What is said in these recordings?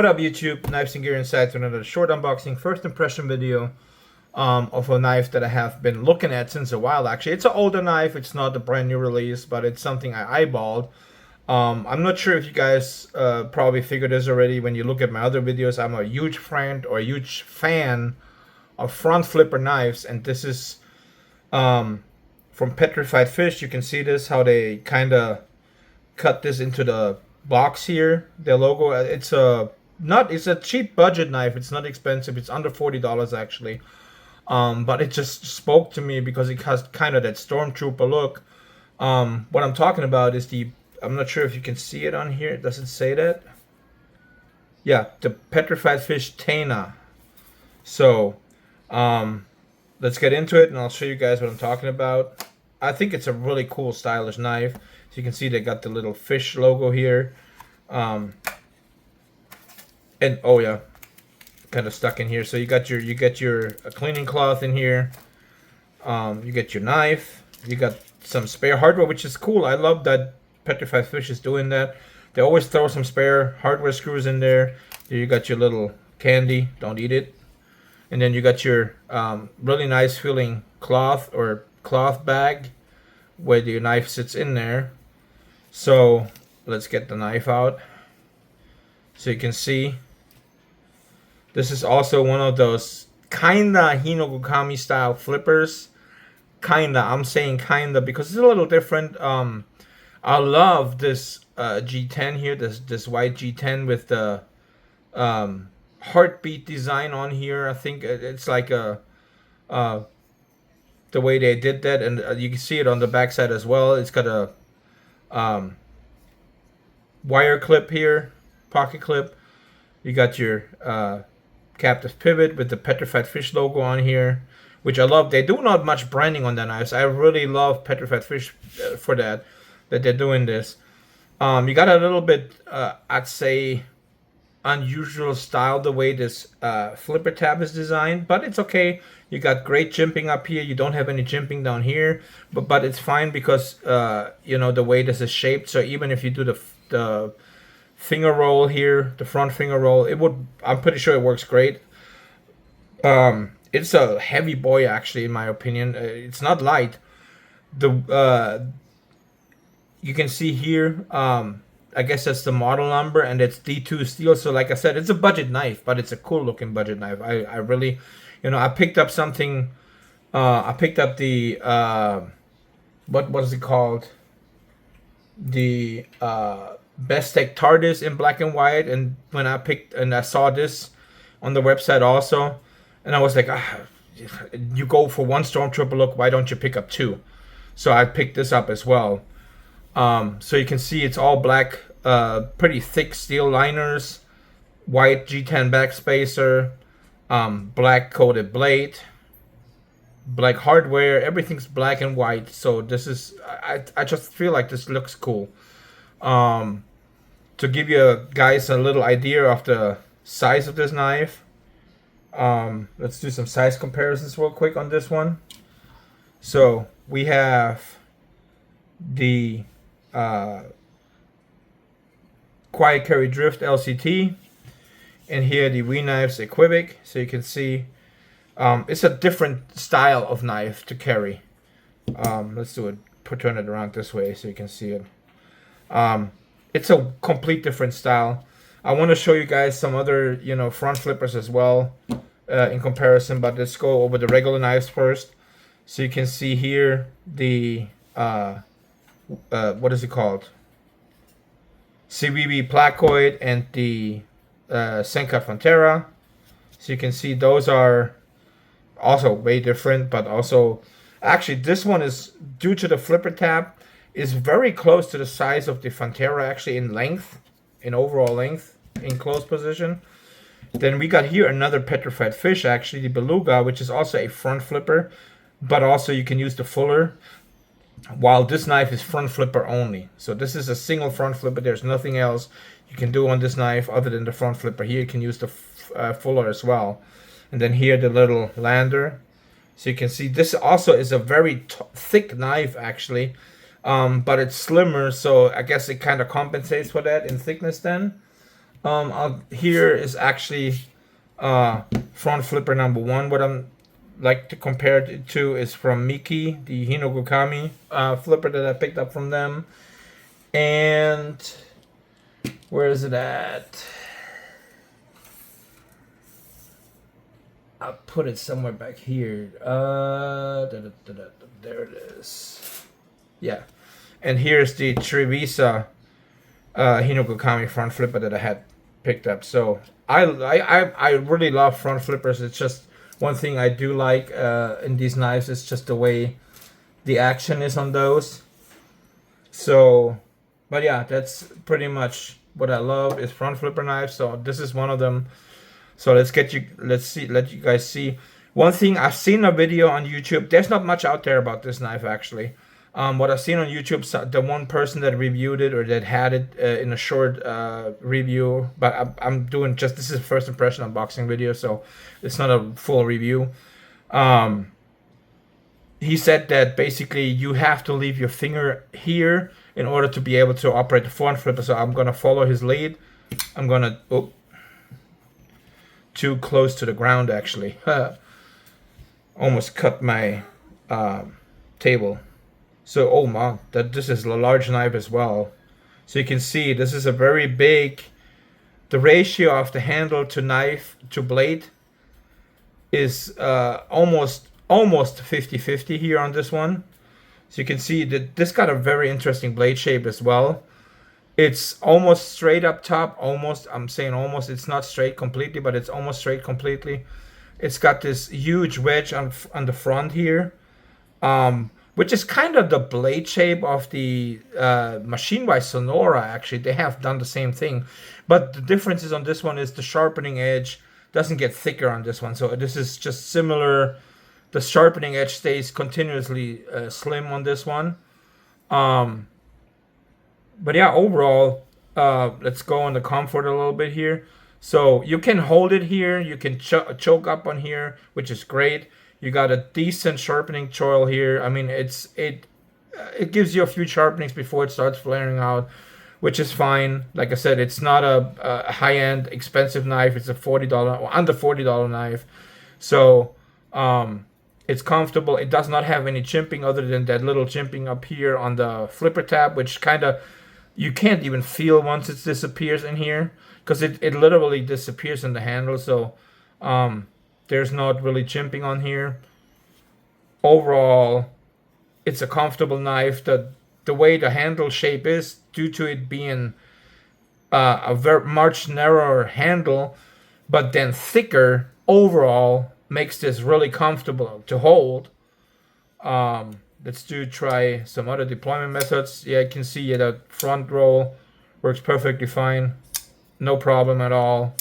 What up, YouTube? Knives and Gear Inside to another short unboxing, first impression video of a knife that I have been looking at since a while. Actually, it's an older knife. It's not a brand new release, but it's something I eyeballed. I'm not sure if you guys probably figured this already when you look at my other videos. I'm a huge friend or a huge fan of front flipper knives, and this is from Petrified Fish. You can see this, how they kind of cut this into the box here, their logo. It's a cheap budget knife. It's not expensive. It's under $40 actually. But it just spoke to me because it has kind of that stormtrooper look. What I'm talking about is I'm not sure if you can see it on here. Does it say that? Yeah, the Petrified Fish Tena. So let's get into it and I'll show you guys what I'm talking about. I think it's a really cool, stylish knife. So you can see they got the little fish logo here. And oh yeah, kind of stuck in here. So you get your cleaning cloth in here. You get your knife. You got some spare hardware, which is cool. I love that Petrified Fish is doing that. They always throw some spare hardware screws in there. You got your little candy. Don't eat it. And then you got your really nice feeling cloth or cloth bag where your knife sits in there. So let's get the knife out. So you can see this is also one of those kinda Hinokami style flippers. Kinda, I'm saying kinda because it's a little different. I love this G10 here, this white G10 with the heartbeat design on here. I think it's like the way they did that, and you can see it on the backside as well. It's got a wire clip here, pocket clip. You got your captive pivot with the Petrified Fish logo on here, which I love. They do not much branding on their knives. I really love Petrified Fish for that they're doing this. You got a little bit, I'd say, unusual style the way this flipper tab is designed, but it's okay. You got great jimping up here. You don't have any jimping down here, but it's fine because you know, the way this is shaped. So even if you do the finger roll here, the front finger roll, I'm pretty sure it works great. It's a heavy boy actually, in my opinion. It's not light. You can see here, I guess that's the model number, and it's D2 steel. So like I said, it's a budget knife, but it's a cool looking budget knife. I really, you know, I picked up something. I picked up the what was it called? The Bestech TARDIS in black and white. And when I saw this on the website also, and I was like, you go for one Stormtrooper look, why don't you pick up two? So I picked this up as well. So you can see it's all black, pretty thick steel liners, white G10 backspacer, black coated blade, black hardware. Everything's black and white. So this is, I just feel like this looks cool. To give you guys a little idea of the size of this knife, let's do some size comparisons real quick on this one. So we have the Quiet Carry Drift LCT, and here the We Knives Equivoc. So you can see it's a different style of knife to carry. Let's do it, turn it around this way so you can see it. It's a complete different style. I want to show you guys some other, you know, front flippers as well in comparison, but let's go over the regular knives first. So you can see here the what is it called? CBB Placoid and the Senka Frontera. So you can see those are also way different, but also actually this one is, due to the flipper tab, is very close to the size of the Frontera actually in length, in overall length, in close position. Then we got here another Petrified Fish, actually the Beluga, which is also a front flipper, but also you can use the fuller, while this knife is front flipper only. So this is a single front flipper. There's nothing else you can do on this knife other than the front flipper. Here you can use the fuller as well. And then here the little lander. So you can see this also is a very thick knife actually. But it's slimmer, so I guess it kind of compensates for that in thickness then. Here is actually front flipper number 1. What I'm like to compare it to is from Miki, the Hinokokami flipper that I picked up from them. And where is it at? I'll put it somewhere back here. There it is. Yeah. And here's the Trevisa Hinokokami front flipper that I had picked up. So I really love front flippers. It's just one thing I do like in these knives is just the way the action is on those. So, but yeah, that's pretty much what I love is front flipper knives. So this is one of them. So let you guys see. One thing, I've seen a video on YouTube. There's not much out there about this knife actually. What I've seen on YouTube, the one person that reviewed it or that had it in a short review, but I'm doing just, this is a first impression unboxing video, so it's not a full review. He said that basically you have to leave your finger here in order to be able to operate the front flipper. So I'm gonna follow his lead. I'm gonna, too close to the ground actually. Almost cut my table. So, oh my, this is a large knife as well. So you can see this is a very big, the ratio of the handle to knife to blade is almost 50-50 here on this one. So you can see that this got a very interesting blade shape as well. It's almost straight up top, almost, I'm saying almost, it's not straight completely, but it's almost straight completely. It's got this huge wedge on the front here. Which is kind of the blade shape of the Machine by Sonora, actually. They have done the same thing. But the difference is on this one is the sharpening edge doesn't get thicker on this one. So this is just similar. The sharpening edge stays continuously slim on this one. But yeah, overall, let's go on the comfort a little bit here. So you can hold it here. You can choke up on here, which is great. You got a decent sharpening choil here. I mean, it gives you a few sharpenings before it starts flaring out, which is fine. Like I said, it's not a high-end, expensive knife. It's a $40 or under $40 knife. So it's comfortable. It does not have any chimping other than that little chimping up here on the flipper tab, which kind of you can't even feel once it disappears in here because it literally disappears in the handle. So there's not really chimping on here. Overall, it's a comfortable knife. The way the handle shape is, due to it being a very much narrower handle, but then thicker, overall makes this really comfortable to hold. Let's try some other deployment methods. Yeah, you can see that front roll works perfectly fine. No problem at all.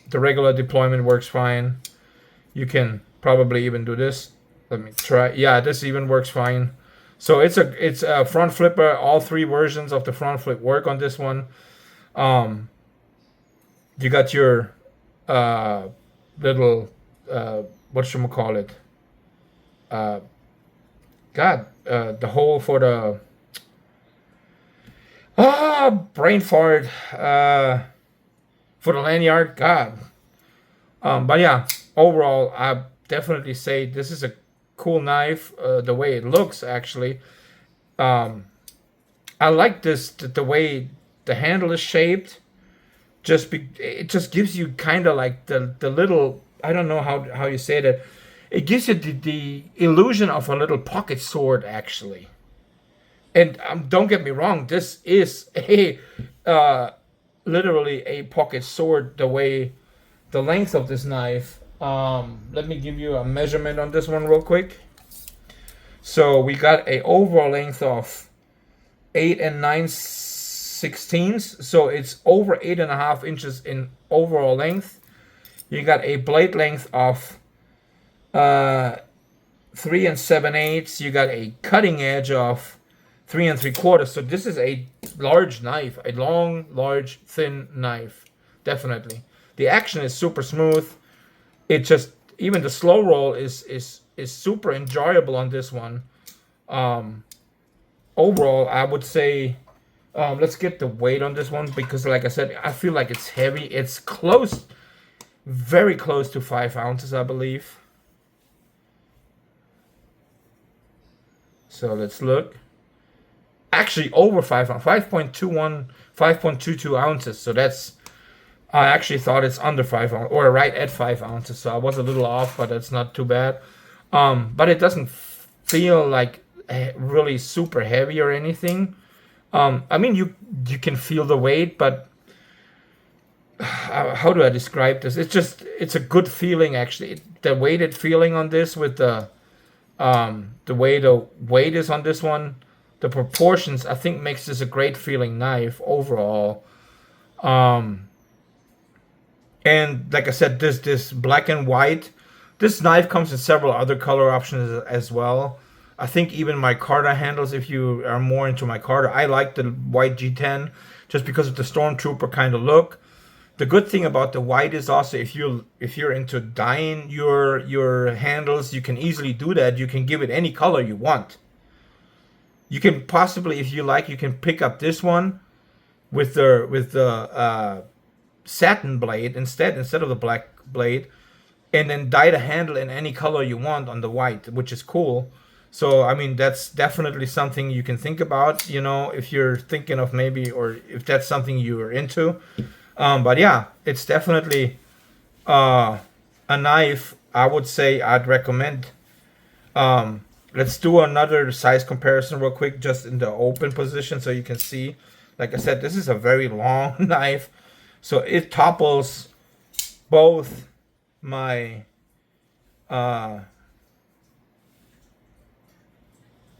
The regular deployment works fine. You can probably even do this. Let me try. Yeah, this even works fine. So it's a front flipper. All 3 versions of the front flip work on this one. You got your little whatchamacallit, the hole for the brain fart for the lanyard. But yeah, overall I definitely say this is a cool knife. The way it looks, actually, I like this, the way the handle is shaped. It just gives you kind of like the little, I don't know how you say that. It gives you the illusion of a little pocket sword, actually. And don't get me wrong, this is a literally a pocket sword. The length of this knife. Let me give you a measurement on this one real quick. So we got a overall length of 8 9/16. So it's over 8.5 inches in overall length. You got a blade length of 3 7/8. You got a cutting edge of 3 3/4. So this is a large knife, a long, large, thin knife. Definitely. The action is super smooth. It just, even the slow roll is super enjoyable on this one. Overall, I would say Let's get the weight on this one, because like I said, I feel like it's heavy. It's close, very close to 5 ounces, I believe. So let's look. Actually over 5 ounces, 5.21, 5.22 ounces. So that's, I actually thought it's under 5 ounces, or right at 5 ounces. So I was a little off, but it's not too bad. But it doesn't feel like really super heavy or anything. I mean, you can feel the weight, but how do I describe this? It's a good feeling, actually. The weighted feeling on this, with the way the weight is on this one, the proportions, I think makes this a great feeling knife overall. And like I said, this black and white, this knife comes in several other color options as well. I think even my Carter handles, if you are more into my Carter, I like the white G10 just because of the Stormtrooper kind of look. The good thing about the white is also, if you're into dyeing your handles, you can easily do that. You can give it any color you want. You can possibly, if you like, you can pick up this one with the satin blade instead of the black blade, and then dye the handle in any color you want on the white, which is cool. So I mean, that's definitely something you can think about, you know, if you're thinking of maybe, or if that's something you're into. But yeah, it's definitely a knife I would say I'd recommend. Let's do another size comparison real quick, just in the open position, so you can see. Like I said, this is a very long knife, so it topples both my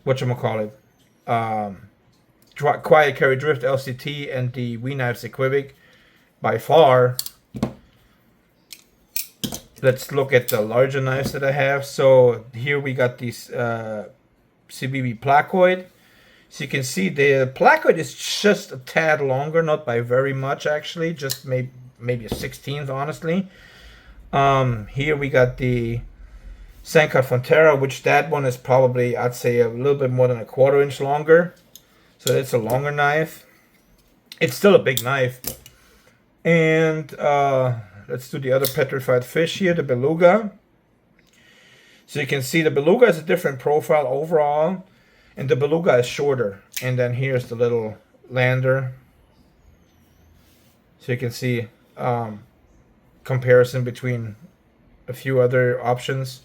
whatchamacallit, Quiet Carry Drift LCT and the We Knives Equivoc by far. Let's look at the larger knives that I have. So here we got these CBB placoid. So you can see the placoid is just a tad longer, not by very much actually, just maybe a 16th, honestly. Here we got the Sankat Frontera, which that one is probably, I'd say, a little bit more than a 1/4 inch longer. So it's a longer knife. It's still a big knife. And let's do the other petrified fish here, the beluga. So you can see the beluga is a different profile overall, and the beluga is shorter. And then here's the little lander. So you can see comparison between a few other options.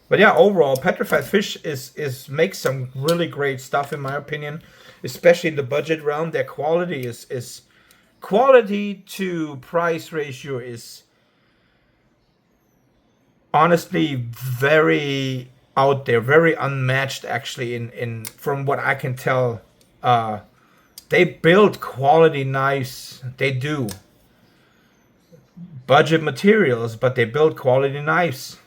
But yeah, overall, Petrified Fish makes some really great stuff, in my opinion, especially in the budget realm. Their quality is quality to price ratio is honestly very out there, very unmatched actually, in from what I can tell. They build quality knives. They do budget materials, but they build quality knives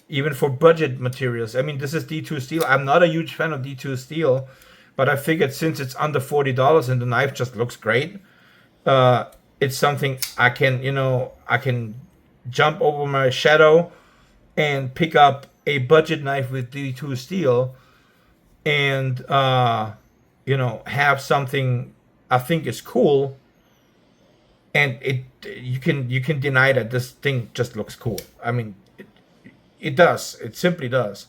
even for budget materials. I mean, this is D2 steel. I'm not a huge fan of D2 steel, but I figured since it's under $40 and the knife just looks great, it's something I can, I can jump over my shadow and pick up a budget knife with D2 steel and, have something I think is cool. And you can deny that this thing just looks cool. I mean, it does. It simply does.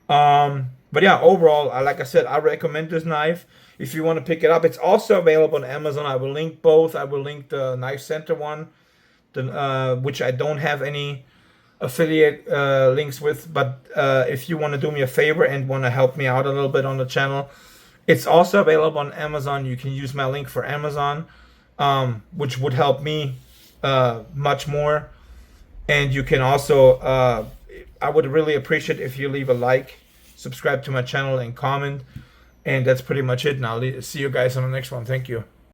But yeah, overall, like I said, I recommend this knife if you want to pick it up. It's also available on Amazon. I will link both. I will link the Knife Center one, which I don't have any affiliate links with. But if you want to do me a favor and want to help me out a little bit on the channel, it's also available on Amazon. You can use my link for Amazon, which would help me much more. And you can also, I would really appreciate if you leave a like, subscribe to my channel, and comment. And that's pretty much it. And I'll see you guys on the next one. Thank you.